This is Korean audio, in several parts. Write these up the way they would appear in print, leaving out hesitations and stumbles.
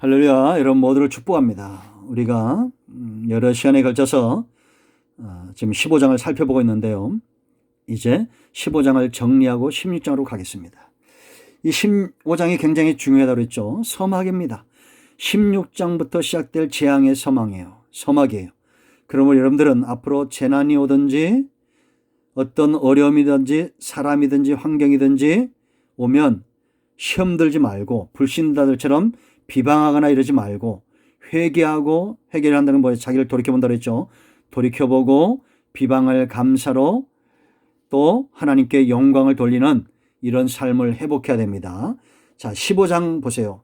할렐루야, 여러분 모두를 축복합니다. 우리가 여러 시간에 걸쳐서 지금 15장을 살펴보고 있는데요. 이제 15장을 정리하고 16장으로 가겠습니다. 이 15장이 굉장히 중요하다고 했죠. 서막입니다. 16장부터 시작될 재앙의 서막이에요. 그러므로 여러분들은 앞으로 재난이 오든지 어떤 어려움이든지 사람이든지 환경이든지 오면 시험 들지 말고 불신자들처럼 비방하거나 이러지 말고 회개하고, 회개를 한다는 뭐예요? 자기를 돌이켜본다고 했죠. 돌이켜보고 비방을 감사로 또 하나님께 영광을 돌리는 이런 삶을 회복해야 됩니다. 자, 15장 보세요.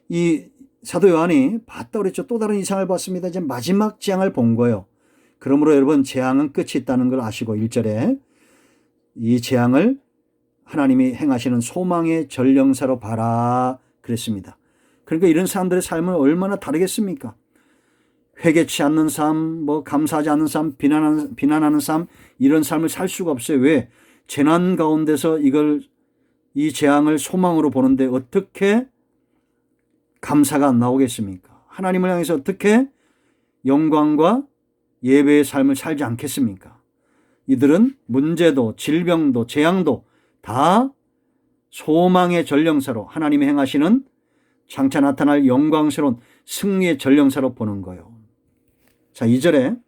이 사도 요한이 봤다고 그랬죠. 또 다른 이상을 봤습니다. 이제 마지막 재앙을 본 거예요. 그러므로 여러분, 재앙은 끝이 있다는 걸 아시고 1절에 이 재앙을 하나님이 행하시는 소망의 전령사로 봐라 그랬습니다. 그러니까 이런 사람들의 삶은 얼마나 다르겠습니까? 회개치 않는 삶, 감사하지 않는 삶, 비난하는 삶, 이런 삶을 살 수가 없어요. 왜? 재난 가운데서 이 재앙을 소망으로 보는데 어떻게 감사가 안 나오겠습니까? 하나님을 향해서 어떻게 영광과 예배의 삶을 살지 않겠습니까? 이들은 문제도 질병도 재앙도 다 소망의 전령사로 하나님이 행하시는 장차 나타날 영광스러운 승리의 전령사로 보는 거예요. 자, 2절에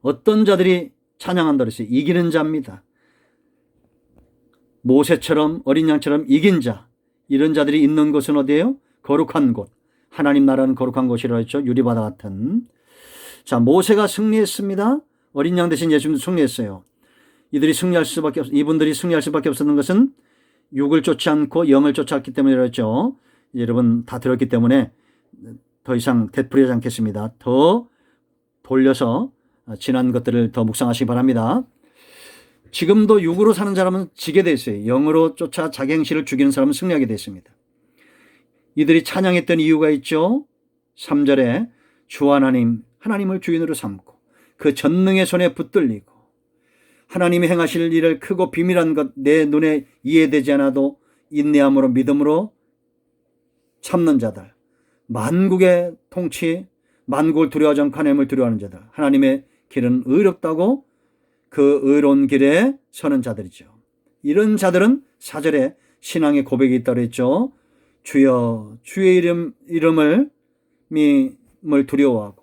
어떤 자들이 찬양한다 그랬어요. 이기는 자입니다. 모세처럼 어린 양처럼 이긴 자, 이런 자들이 있는 곳은 어디예요? 거룩한 곳. 하나님 나라는 거룩한 곳이라고 했죠. 유리바다 같은. 자, 모세가 승리했습니다. 어린 양 대신 예수님도 승리했어요. 이분들이 승리할 수밖에 없었던 것은 육을 쫓지 않고 영을 쫓았기 때문이라고 했죠. 여러분 다 들었기 때문에 더 이상 되풀이하지 않겠습니다. 더 돌려서 지난 것들을 더 묵상하시기 바랍니다. 지금도 육으로 사는 사람은 지게 돼 있어요. 영으로 쫓아 자기 행실을 죽이는 사람은 승리하게 돼 있습니다. 이들이 찬양했던 이유가 있죠. 3절에 주 하나님을 주인으로 삼고 그 전능의 손에 붙들리고 하나님이 행하실 일을 크고 비밀한 것 내 눈에 이해되지 않아도 인내함으로 믿음으로 참는 자들, 만국의 통치, 만국을 두려워하지 않고 하나님을 두려워하는 자들, 하나님의 길은 의롭다고 그 의로운 길에 서는 자들이죠. 이런 자들은 4절에 신앙의 고백이 있다고 했죠. 주여, 주의 이름을 두려워하고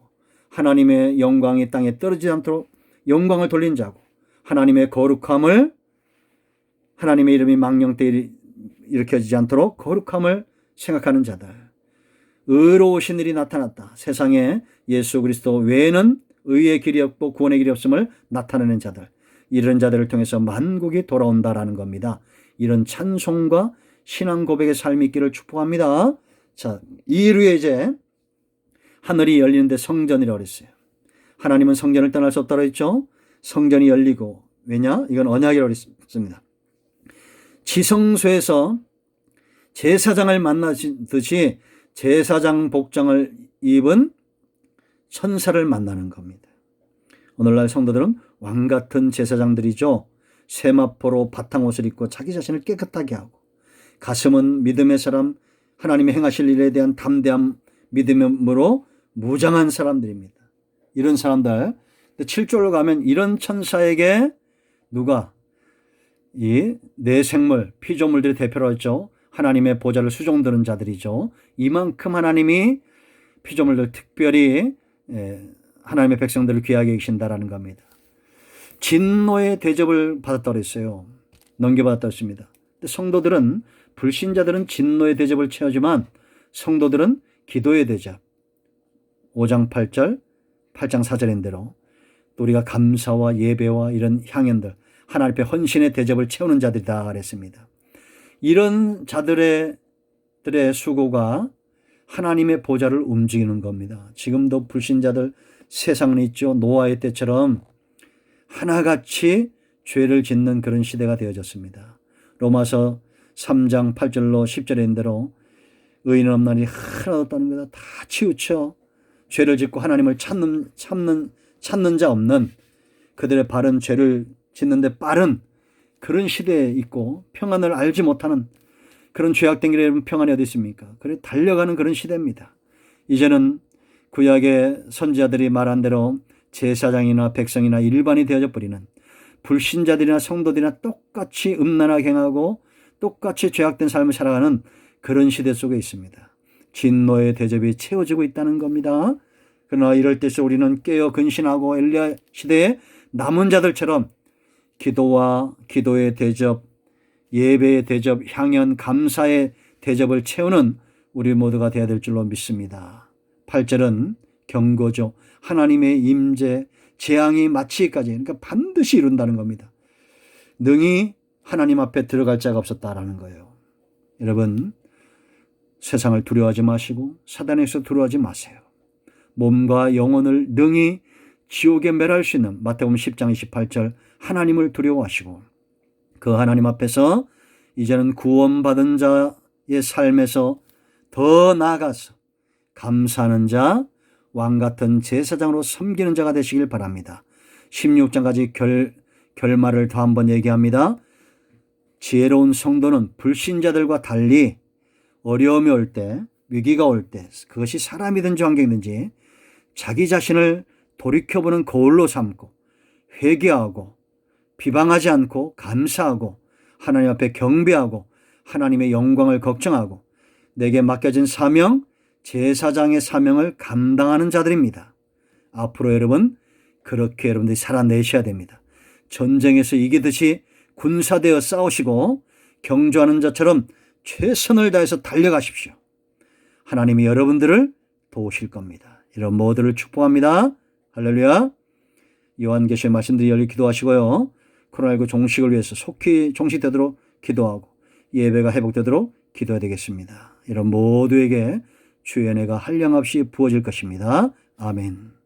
하나님의 영광이 땅에 떨어지지 않도록 영광을 돌린 자고 하나님의 거룩함을, 하나님의 이름이 망령되이 일으켜지지 않도록 거룩함을 생각하는 자들, 의로우신 일이 나타났다. 세상에 예수 그리스도 외에는 의의 길이 없고 구원의 길이 없음을 나타내는 자들, 이런 자들을 통해서 만국이 돌아온다라는 겁니다. 이런 찬송과 신앙 고백의 삶이 있기를 축복합니다. 자, 이후에 이제 하늘이 열리는데 성전이라고 그랬어요. 하나님은 성전을 떠날 수 없다고 했죠. 성전이 열리고, 왜냐? 이건 언약이라고 했습니다. 지성소에서 제사장을 만나듯이 제사장 복장을 입은 천사를 만나는 겁니다. 오늘날 성도들은 왕같은 제사장들이죠. 세마포로 바탕옷을 입고 자기 자신을 깨끗하게 하고 가슴은 믿음의 사람, 하나님의 행하실 일에 대한 담대한 믿음으로 무장한 사람들입니다. 이런 사람들, 7절로 가면 이런 천사에게 누가 이 내 생물, 피조물들의 대표로 했죠. 하나님의 보좌를 수종드는 자들이죠. 이만큼 하나님이 피조물들 특별히 하나님의 백성들을 귀하게 계신다라는 겁니다. 진노의 대접을 받았다고 했어요. 넘겨받았다고 했습니다. 성도들은, 불신자들은 진노의 대접을 취하지만 성도들은 기도의 대접, 5장 8절, 8장 4절인 대로 또 우리가 감사와 예배와 이런 향연들, 하나님 앞에 헌신의 대접을 채우는 자들이다 그랬습니다. 이런 자들의 수고가 하나님의 보좌를 움직이는 겁니다. 지금도 불신자들 세상은 있죠. 노아의 때처럼 하나같이 죄를 짓는 그런 시대가 되어졌습니다. 로마서 3장 8절로 10절에 있는 대로 의인은 없나니 하나도 없다는 거다. 다 치우쳐 죄를 짓고 하나님을 찾는 자 없는, 그들의 발은 죄를 짓는데 빠른 그런 시대에 있고 평안을 알지 못하는 그런 죄악된 길에 평안이 어디 있습니까? 그래 달려가는 그런 시대입니다. 이제는 구약의 선지자들이 말한 대로 제사장이나 백성이나 일반이 되어져 버리는 불신자들이나 성도들이나 똑같이 음란하게 행하고 똑같이 죄악된 삶을 살아가는 그런 시대 속에 있습니다. 진노의 대접이 채워지고 있다는 겁니다. 그러나 이럴 때서 우리는 깨어 근신하고 엘리야 시대의 남은 자들처럼 기도와 기도의 대접, 예배의 대접, 향연, 감사의 대접을 채우는 우리 모두가 되어야 될 줄로 믿습니다. 8절은 경고죠. 하나님의 임재, 재앙이 마치기까지, 그러니까 반드시 이룬다는 겁니다. 능히 하나님 앞에 들어갈 자가 없었다라는 거예요. 여러분, 세상을 두려워하지 마시고 사단에서 두려워하지 마세요. 몸과 영혼을 능히 지옥에 멸할 수 있는 마태복음 10장 28절 하나님을 두려워하시고 그 하나님 앞에서 이제는 구원받은 자의 삶에서 더 나아가서 감사하는 자, 왕같은 제사장으로 섬기는 자가 되시길 바랍니다. 16장까지 결말을 더 한번 얘기합니다. 지혜로운 성도는 불신자들과 달리 어려움이 올 때, 위기가 올 때, 그것이 사람이든지 환경이든지 자기 자신을 돌이켜보는 거울로 삼고 회개하고 비방하지 않고 감사하고 하나님 앞에 경배하고 하나님의 영광을 걱정하고 내게 맡겨진 사명, 제사장의 사명을 감당하는 자들입니다. 앞으로 여러분 그렇게 여러분들이 살아내셔야 됩니다. 전쟁에서 이기듯이 군사되어 싸우시고 경주하는 자처럼 최선을 다해서 달려가십시오. 하나님이 여러분들을 도우실 겁니다. 이런 모두를 축복합니다. 할렐루야. 요한계시의 말씀들이 열리 기도하시고요. 코로나19 종식을 위해서 속히 종식되도록 기도하고 예배가 회복되도록 기도해야 되겠습니다. 이런 모두에게 주의 은혜가 한량없이 부어질 것입니다. 아멘.